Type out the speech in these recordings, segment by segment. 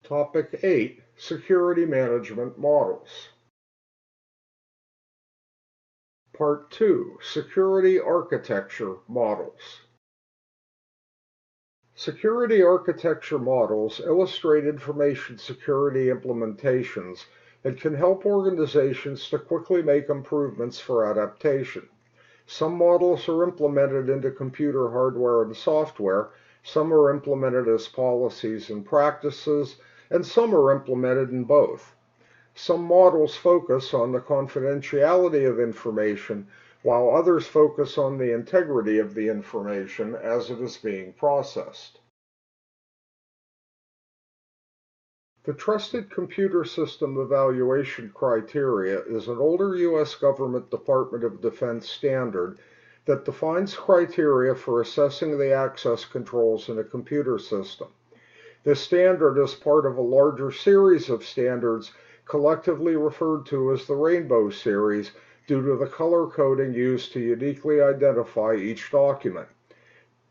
Topic 8. Security Management Models. Part 2. Security Architecture Models. Security architecture models illustrate information security implementations and can help organizations to quickly make improvements for adaptation. Some models are implemented into computer hardware and software, some are implemented as policies and practices, and some are implemented in both. Some models focus on the confidentiality of information, while others focus on the integrity of the information as it is being processed. The Trusted Computer System Evaluation Criteria is an older U.S. government Department of Defense standard that defines criteria for assessing the access controls in a computer system. This standard is part of a larger series of standards collectively referred to as the Rainbow Series due to the color coding used to uniquely identify each document.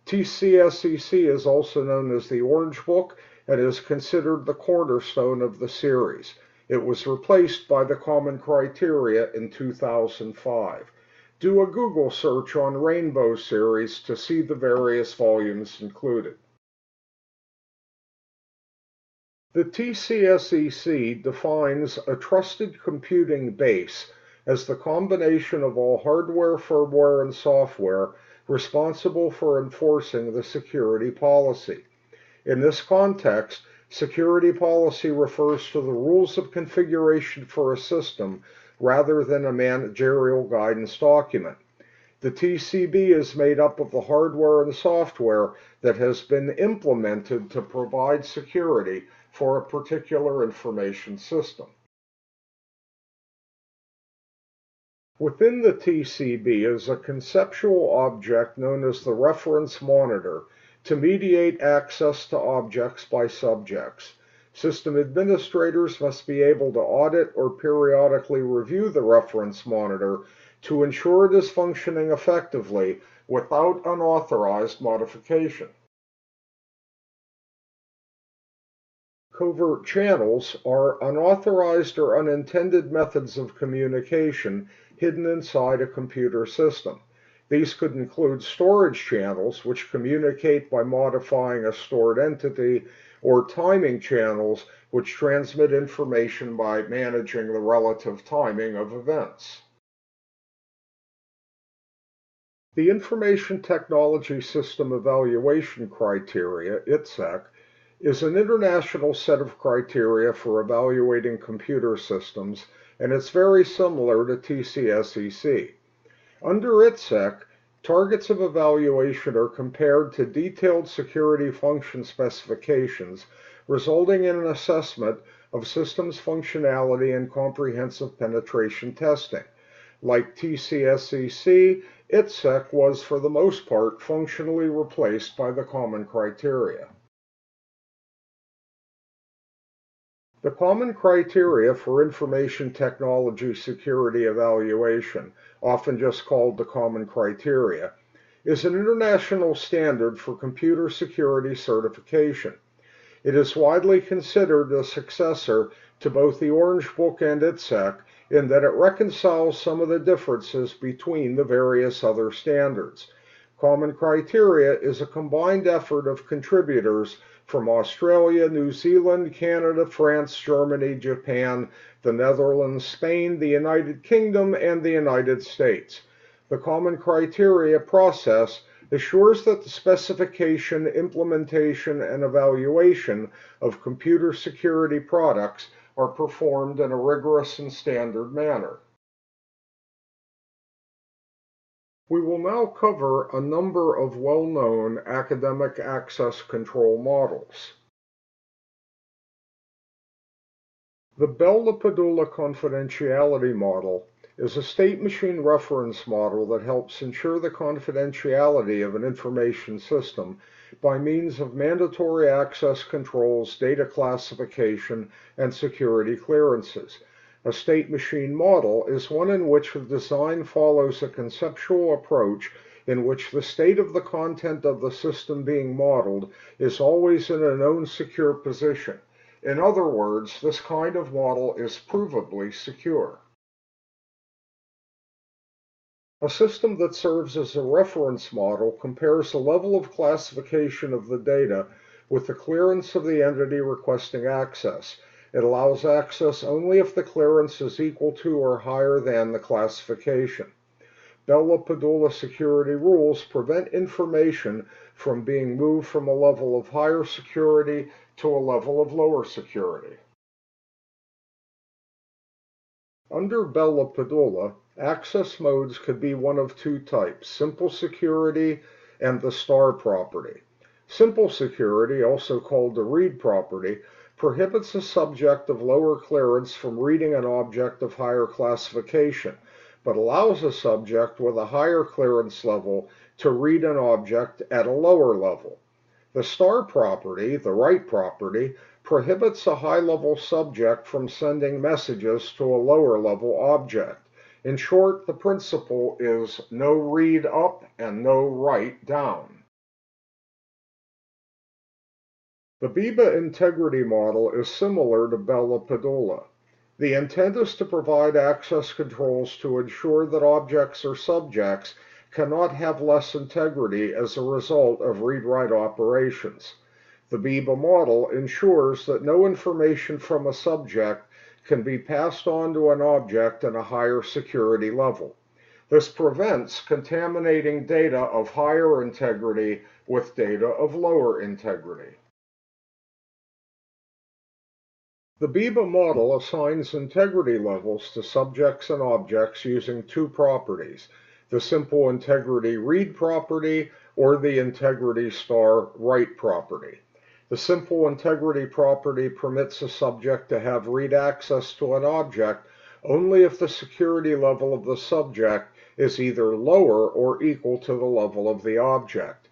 TCSEC is also known as the Orange Book and is considered the cornerstone of the series. It was replaced by the Common Criteria in 2005. Do a Google search on Rainbow Series to see the various volumes included. The TCSEC defines a trusted computing base as the combination of all hardware, firmware, and software responsible for enforcing the security policy. In this context, security policy refers to the rules of configuration for a system rather than a managerial guidance document. The TCB is made up of the hardware and software that has been implemented to provide security for a particular information system. Within the TCB is a conceptual object known as the reference monitor to mediate access to objects by subjects. System administrators must be able to audit or periodically review the reference monitor to ensure it is functioning effectively without unauthorized modification. Covert channels are unauthorized or unintended methods of communication hidden inside a computer system. These could include storage channels, which communicate by modifying a stored entity, or timing channels, which transmit information by managing the relative timing of events. The Information Technology System Evaluation Criteria, ITSEC, is an international set of criteria for evaluating computer systems, and it's very similar to TCSEC. Under ITSEC, targets of evaluation are compared to detailed security function specifications, resulting in an assessment of systems functionality and comprehensive penetration testing. Like TCSEC, ITSEC was for the most part functionally replaced by the Common Criteria. The Common Criteria for Information Technology Security Evaluation, often just called the Common Criteria, is an international standard for computer security certification. It is widely considered a successor to both the Orange Book and ITSEC in that it reconciles some of the differences between the various other standards. Common Criteria is a combined effort of contributors from Australia, New Zealand, Canada, France, Germany, Japan, the Netherlands, Spain, the United Kingdom, and the United States. The Common Criteria process assures that the specification, implementation, and evaluation of computer security products are performed in a rigorous and standard manner. We will now cover a number of well-known academic access control models. The Bell-LaPadula Confidentiality Model is a state machine reference model that helps ensure the confidentiality of an information system by means of mandatory access controls, data classification, and security clearances. A state machine model is one in which the design follows a conceptual approach in which the state of the content of the system being modeled is always in a known secure position. In other words, this kind of model is provably secure. A system that serves as a reference model compares the level of classification of the data with the clearance of the entity requesting access. It allows access only if the clearance is equal to or higher than the classification. Bell-LaPadula security rules prevent information from being moved from a level of higher security to a level of lower security. Under Bell-LaPadula, access modes could be one of two types, simple security and the star property. Simple security, also called the read property, prohibits a subject of lower clearance from reading an object of higher classification, but allows a subject with a higher clearance level to read an object at a lower level. The star property, the write property, prohibits a high-level subject from sending messages to a lower-level object. In short, the principle is no read up and no write down. The Biba integrity model is similar to Bell-LaPadula. The intent is to provide access controls to ensure that objects or subjects cannot have less integrity as a result of read-write operations. The Biba model ensures that no information from a subject can be passed on to an object at a higher security level. This prevents contaminating data of higher integrity with data of lower integrity. The Biba model assigns integrity levels to subjects and objects using two properties, the simple integrity read property or the integrity star write property. The simple integrity property permits a subject to have read access to an object only if the security level of the subject is either lower or equal to the level of the object.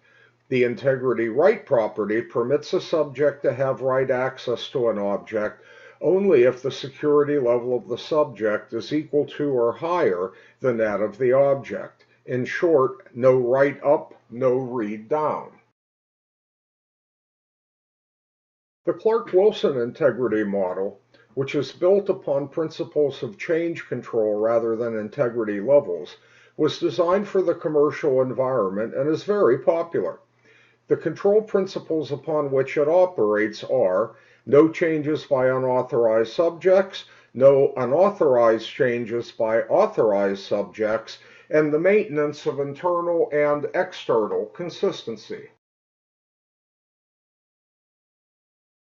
The integrity write property permits a subject to have write access to an object only if the security level of the subject is equal to or higher than that of the object. In short, no write up, no read down. The Clark-Wilson integrity model, which is built upon principles of change control rather than integrity levels, was designed for the commercial environment and is very popular. The control principles upon which it operates are no changes by unauthorized subjects, no unauthorized changes by authorized subjects, and the maintenance of internal and external consistency.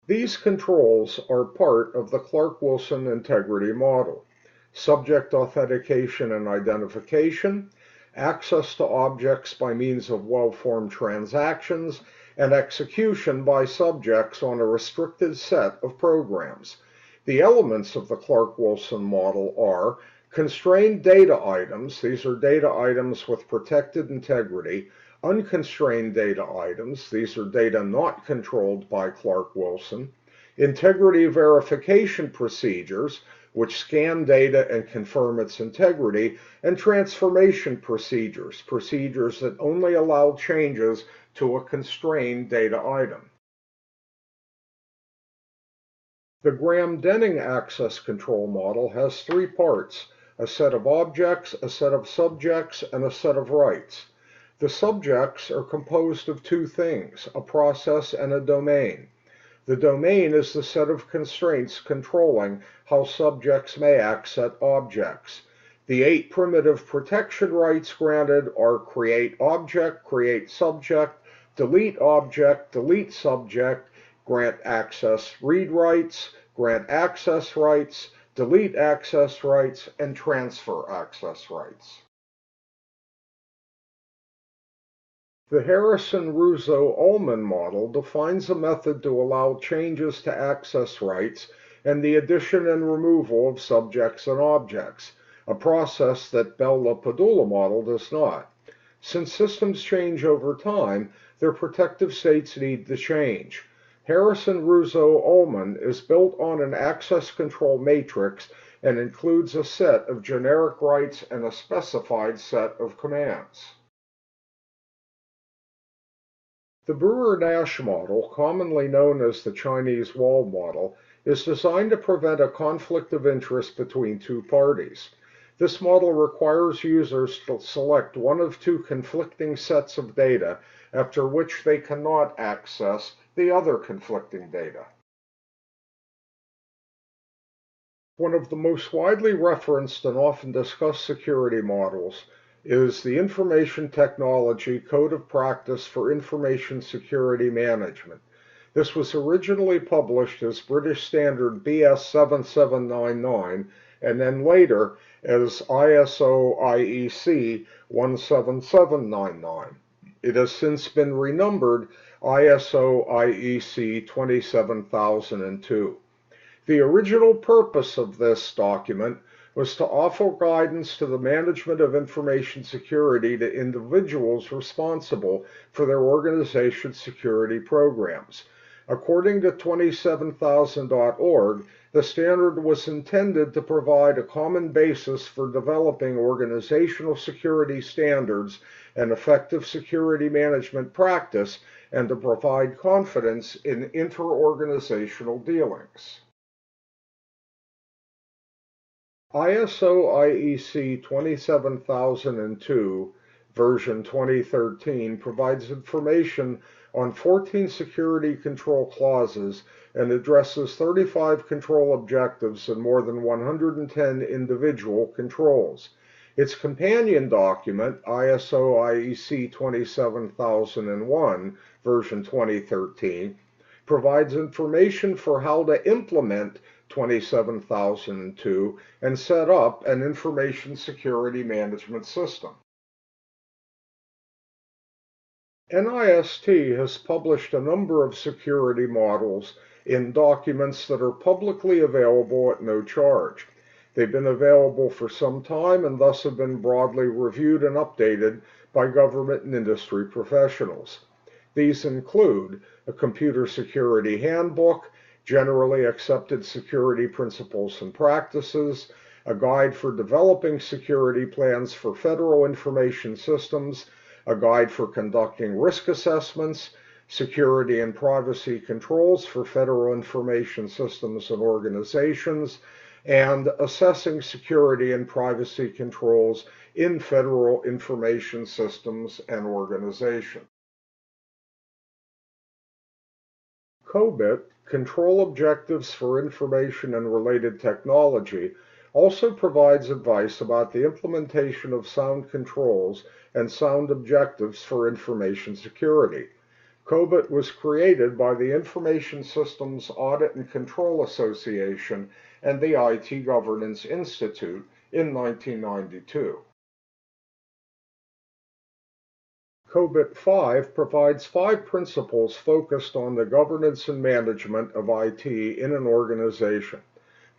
These controls are part of the Clark-Wilson integrity model: subject authentication and identification, access to objects by means of well-formed transactions, and execution by subjects on a restricted set of programs. The elements of the Clark-Wilson model are constrained data items, these are data items with protected integrity, unconstrained data items, these are data not controlled by Clark-Wilson, integrity verification procedures, which scan data and confirm its integrity, and transformation procedures, procedures that only allow changes to a constrained data item. The Graham-Denning access control model has three parts: a set of objects, a set of subjects, and a set of rights. The subjects are composed of two things, a process and a domain. The domain is the set of constraints controlling how subjects may access objects. The 8 primitive protection rights granted are create object, create subject, delete object, delete subject, grant access read rights, grant access rights, delete access rights, and transfer access rights. The Harrison-Ruzzo-Ullman model defines a method to allow changes to access rights and the addition and removal of subjects and objects, a process that Bell-LaPadula model does not. Since systems change over time, their protective states need to change. Harrison-Ruzzo-Ullman is built on an access control matrix and includes a set of generic rights and a specified set of commands. The Brewer-Nash model, commonly known as the Chinese wall model, is designed to prevent a conflict of interest between two parties. This model requires users to select one of two conflicting sets of data, after which they cannot access the other conflicting data. One of the most widely referenced and often discussed security models is the Information Technology Code of Practice for Information Security Management. This was originally published as British Standard BS 7799 and then later as ISO IEC 17799. It has since been renumbered ISO IEC 27002. The original purpose of this document was to offer guidance to the management of information security to individuals responsible for their organization's security programs. According to 27000.org, the standard was intended to provide a common basis for developing organizational security standards and effective security management practice, and to provide confidence in interorganizational dealings. ISO IEC 27002 version 2013 provides information on 14 security control clauses and addresses 35 control objectives and more than 110 individual controls. Its companion document, ISO IEC 27001 version 2013, provides information for how to implement 27002 and set up an information security management system. NIST has published a number of security models in documents that are publicly available at no charge. They've been available for some time and thus have been broadly reviewed and updated by government and industry professionals. These include a Computer Security Handbook, Generally Accepted Security Principles and Practices, a Guide for Developing Security Plans for Federal Information Systems, a Guide for Conducting Risk Assessments, Security and Privacy Controls for Federal Information Systems and Organizations, and Assessing Security and Privacy Controls in Federal Information Systems and Organizations. COBIT, Control Objectives for Information and Related Technology, also provides advice about the implementation of sound controls and sound objectives for information security. COBIT was created by the Information Systems Audit and Control Association and the IT Governance Institute in 1992. COBIT 5 provides 5 principles focused on the governance and management of IT in an organization.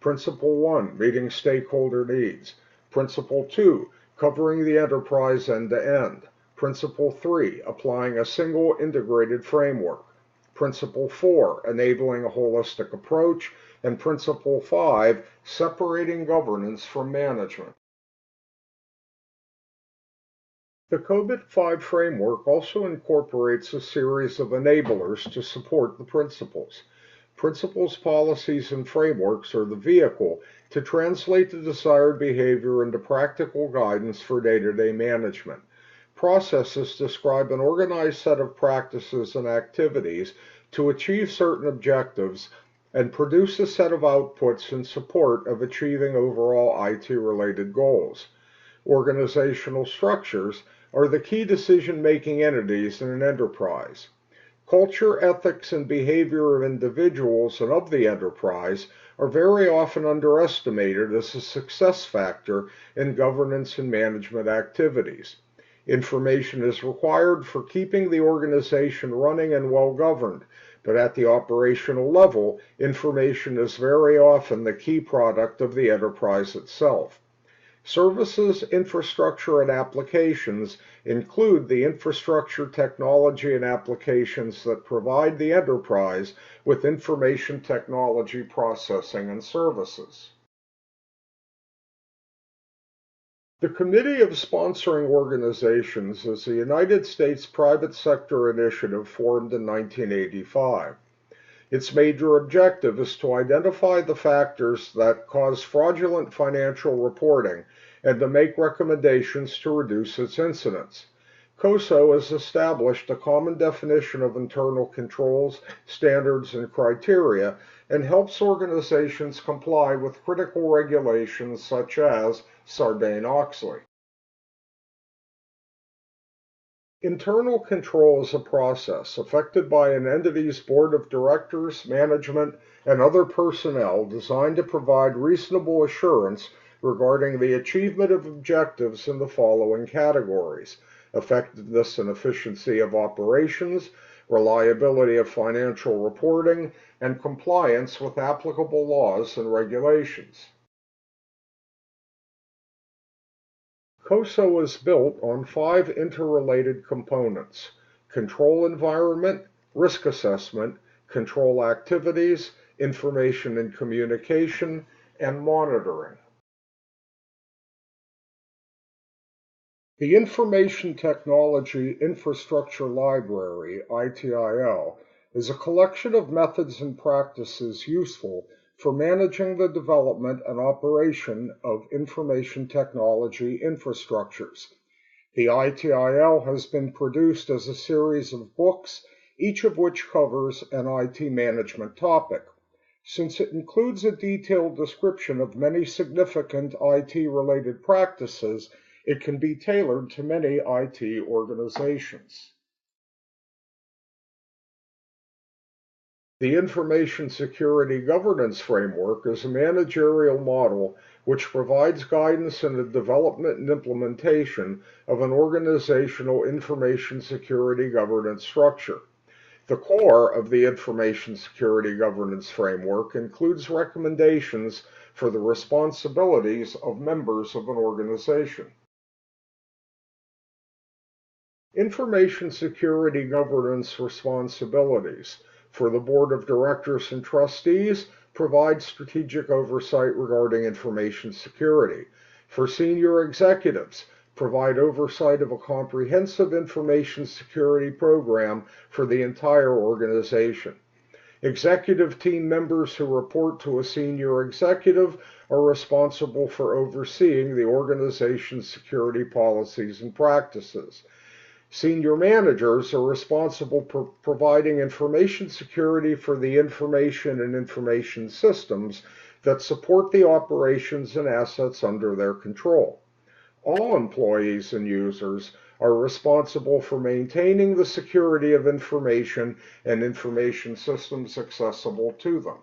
Principle 1, meeting stakeholder needs. Principle 2, covering the enterprise end-to-end. Principle 3, applying a single integrated framework. Principle 4, enabling a holistic approach. And Principle 5, separating governance from management. The COBIT 5 framework also incorporates a series of enablers to support the principles. Principles, policies, and frameworks are the vehicle to translate the desired behavior into practical guidance for day-to-day management. Processes describe an organized set of practices and activities to achieve certain objectives and produce a set of outputs in support of achieving overall IT-related goals. Organizational structures are the key decision-making entities in an enterprise. Culture, ethics, and behavior of individuals and of the enterprise are very often underestimated as a success factor in governance and management activities. Information is required for keeping the organization running and well-governed, but at the operational level, information is very often the key product of the enterprise itself. Services, infrastructure, and applications include the infrastructure, technology, and applications that provide the enterprise with information technology processing and services. The Committee of Sponsoring Organizations is a United States private sector initiative formed in 1985. Its major objective is to identify the factors that cause fraudulent financial reporting and to make recommendations to reduce its incidence. COSO has established a common definition of internal controls, standards, and criteria and helps organizations comply with critical regulations such as Sarbanes-Oxley. Internal control is a process affected by an entity's board of directors, management, and other personnel designed to provide reasonable assurance regarding the achievement of objectives in the following categories: effectiveness and efficiency of operations, reliability of financial reporting, and compliance with applicable laws and regulations. COSO is built on 5 interrelated components: control environment, risk assessment, control activities, information and communication, and monitoring. The Information Technology Infrastructure Library, ITIL, is a collection of methods and practices useful for managing the development and operation of information technology infrastructures. The ITIL has been produced as a series of books, each of which covers an IT management topic. Since it includes a detailed description of many significant IT-related practices, it can be tailored to many IT organizations. The Information Security Governance Framework is a managerial model which provides guidance in the development and implementation of an organizational information security governance structure. The core of the Information Security Governance Framework includes recommendations for the responsibilities of members of an organization. Information security governance responsibilities for the Board of Directors and Trustees provide strategic oversight regarding information security. For senior executives, provide oversight of a comprehensive information security program for the entire organization. Executive team members who report to a senior executive are responsible for overseeing the organization's security policies and practices. Senior managers are responsible for providing information security for the information and information systems that support the operations and assets under their control. All employees and users are responsible for maintaining the security of information and information systems accessible to them.